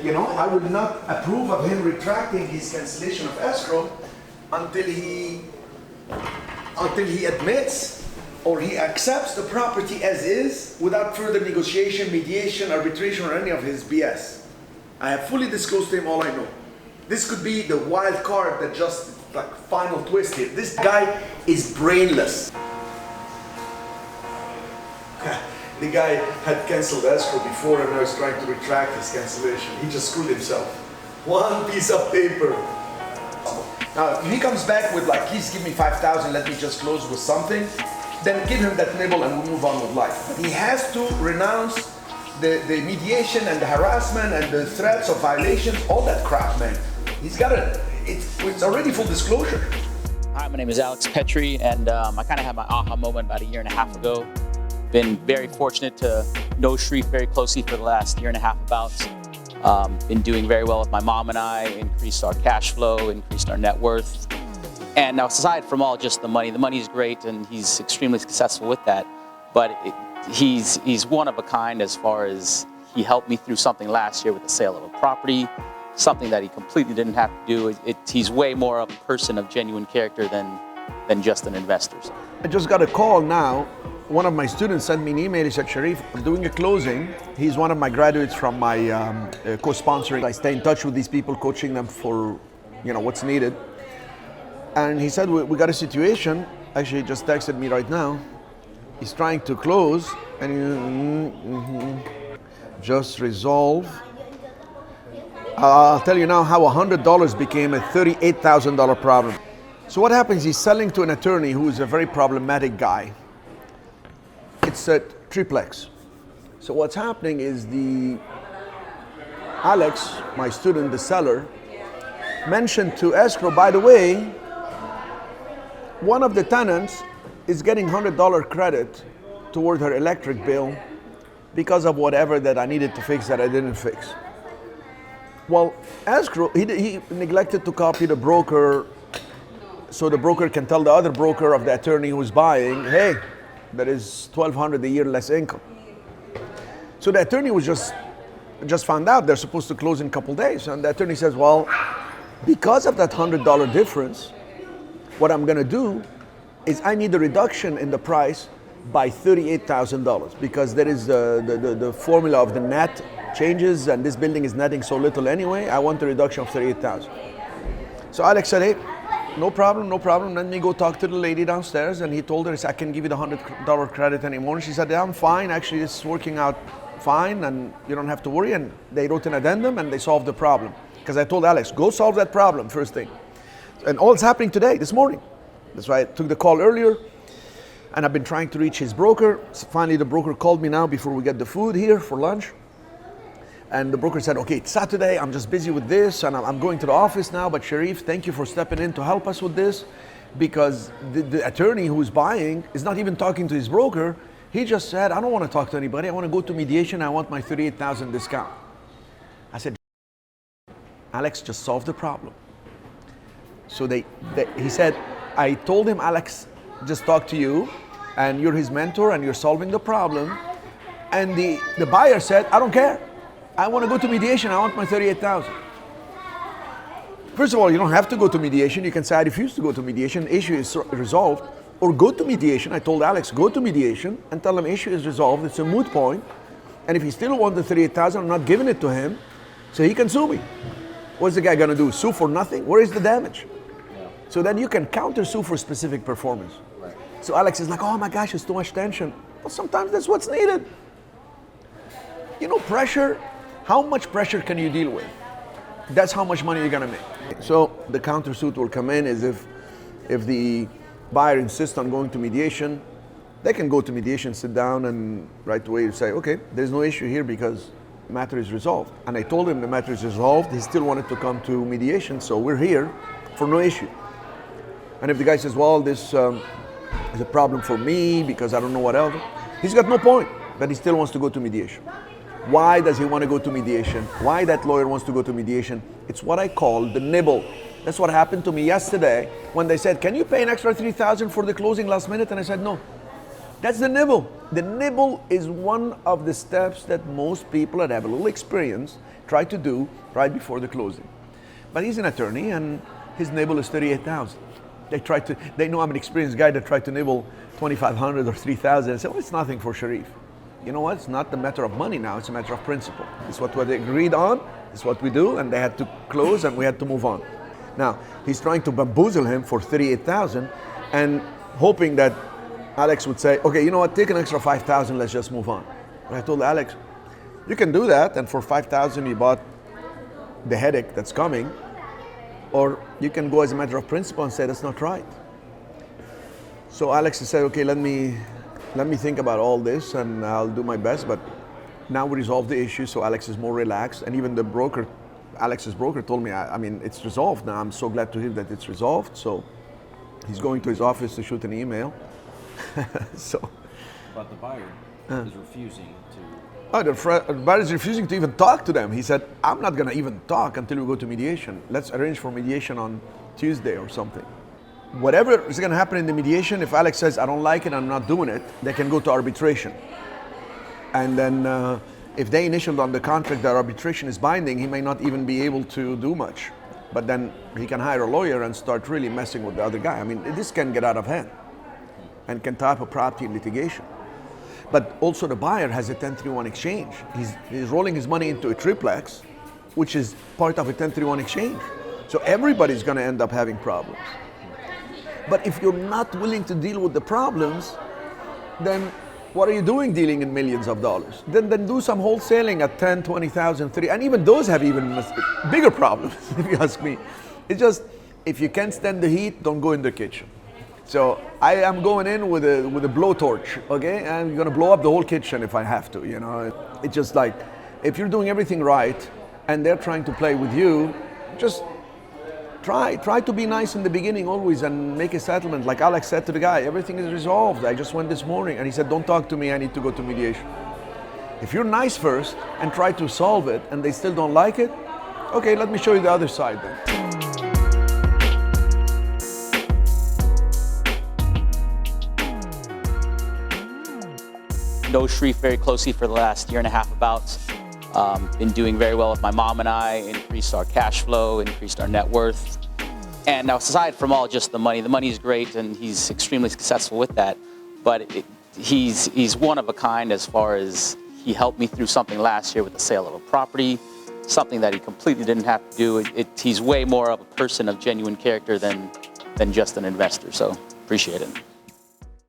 I will not approve of him retracting his cancellation of escrow until he admits or he accepts the property as is without further negotiation, mediation, arbitration, or any of his BS. I have fully disclosed to him all I know. This could be the wild card that just like final twist here. This guy is brainless. The guy had canceled escrow before and now he's trying to retract his cancellation. He just screwed himself. One piece of paper. Now, if he comes back with like, please give me 5,000, let me just close with something, then give him that nibble and we'll move on with life. But he has to renounce the mediation and the harassment and the threats of violations, all that crap, man. He's got it. It's already full disclosure. Hi, my name is Alex Petrie, and I kind of had my aha moment about a year and a half ago. Been very fortunate to know Cherif very closely for the last year and a half about. Been doing very well with my mom and I, increased our cash flow, increased our net worth. And now aside from all just the money is great and he's extremely successful with that, but he's one of a kind as far as he helped me through something last year with the sale of a property, something that he completely didn't have to do. He's way more of a person of genuine character than just an investor. I just got a call now. One of my students sent me an email. He said, Cherif, I'm doing a closing. He's one of my graduates from my co-sponsoring. I stay in touch with these people, coaching them for what's needed. And he said, we got a situation. Actually, he just texted me right now. He's trying to close and just resolve. I'll tell you now how $100 became a $38,000 problem. So what happens, he's selling to an attorney who is a very problematic guy. It's a triplex. So what's happening is Alex, my student, the seller, mentioned to escrow, by the way, one of the tenants is getting $100 credit toward her electric bill because of whatever that I needed to fix that I didn't fix. Well, escrow, he neglected to copy the broker so the broker can tell the other broker of the attorney who's buying, hey, there is $1,200 a year less income. So the attorney was just found out they're supposed to close in a couple days. And the attorney says, well, because of that $100 difference, what I'm gonna do is I need a reduction in the price by $38,000 because there is the formula of the net changes and this building is netting so little anyway. I want a reduction of $38,000. So Alex said, hey, no problem. Let me go talk to the lady downstairs. And he told her, I can't give you the $100 credit anymore. And she said, yeah, I'm fine. Actually, it's working out fine and you don't have to worry. And they wrote an addendum and they solved the problem. Because I told Alex, go solve that problem first thing. And all it's happening today, this morning. That's why I took the call earlier. And I've been trying to reach his broker. So finally, the broker called me now before we get the food here for lunch. And the broker said, okay, it's Saturday, I'm just busy with this, and I'm going to the office now, but Cherif, thank you for stepping in to help us with this, because the attorney who's buying is not even talking to his broker. He just said, I don't want to talk to anybody, I want to go to mediation, I want my $38,000 discount. I said, Alex just solved the problem. So he said, I told him, Alex just talked to you, and you're his mentor, and you're solving the problem. And the buyer said, I don't care. I want to go to mediation. I want my $38,000. First of all, you don't have to go to mediation. You can say, I refuse to go to mediation. Issue is resolved. Or go to mediation. I told Alex, go to mediation and tell him issue is resolved. It's a moot point. And if he still wants the $38,000, I'm not giving it to him. So he can sue me. What's the guy going to do? Sue for nothing? Where is the damage? Yeah. So then you can counter sue for specific performance. Right. So Alex is like, oh my gosh, it's too much tension. Well, sometimes that's what's needed. Pressure. How much pressure can you deal with? That's how much money you're gonna make. So the countersuit will come in as if the buyer insists on going to mediation, they can go to mediation, sit down, and right away say, okay, there's no issue here because the matter is resolved. And I told him the matter is resolved. He still wanted to come to mediation, so we're here for no issue. And if the guy says, well, this is a problem for me because I don't know what else, he's got no point, but he still wants to go to mediation. Why does he want to go to mediation? Why that lawyer wants to go to mediation? It's what I call the nibble. That's what happened to me yesterday when they said, can you pay an extra $3,000 for the closing last minute? And I said, no. That's the nibble. The nibble is one of the steps that most people that have a little experience try to do right before the closing. But he's an attorney and his nibble is 38,000. They know I'm an experienced guy that tried to nibble 2,500 or 3,000 and said, well, it's nothing for Cherif. You know what? It's not a matter of money now, it's a matter of principle. It's what they agreed on, it's what we do, and they had to close and we had to move on. Now, he's trying to bamboozle him for 38,000 and hoping that Alex would say, okay, you know what, take an extra 5,000, let's just move on. But I told Alex, you can do that, and for 5,000 you bought the headache that's coming, or you can go as a matter of principle and say that's not right. So Alex said, okay, let me think about all this and I'll do my best, but now we resolved the issue, so Alex is more relaxed, and even the broker, Alex's broker told me, I mean, it's resolved now. I'm so glad to hear that it's resolved. So he's going to his office to shoot an email. But the buyer is refusing to. Oh, the buyer is refusing to even talk to them. He said, I'm not going to even talk until we go to mediation. Let's arrange for mediation on Tuesday or something. Whatever is going to happen in the mediation, if Alex says, I don't like it, I'm not doing it, they can go to arbitration. And then if they initialed on the contract that arbitration is binding, he may not even be able to do much. But then he can hire a lawyer and start really messing with the other guy. I mean, this can get out of hand and can tie up a property in litigation. But also the buyer has a 1031 exchange. He's rolling his money into a triplex, which is part of a 1031 exchange. So everybody's going to end up having problems. But if you're not willing to deal with the problems, then what are you doing dealing in millions of dollars? Then do some wholesaling at 10, 20,000, 30, and even those have even bigger problems, if you ask me. It's just, if you can't stand the heat, don't go in the kitchen. So I am going in with a blowtorch, okay? I'm gonna blow up the whole kitchen if I have to, you know? It's just like, if you're doing everything right and they're trying to play with you, just try to be nice in the beginning always and make a settlement. Like Alex said to the guy, everything is resolved. I just went this morning, and he said, don't talk to me, I need to go to mediation. If you're nice first and try to solve it and they still don't like it, okay, let me show you the other side then. Know Cherif very closely for the last year and a half about. Been doing very well with my mom and I, increased our cash flow, increased our net worth. And now, aside from all just the money is great and he's extremely successful with that, but he's one of a kind as far as he helped me through something last year with the sale of a property, something that he completely didn't have to do. He's way more of a person of genuine character than just an investor, so appreciate it.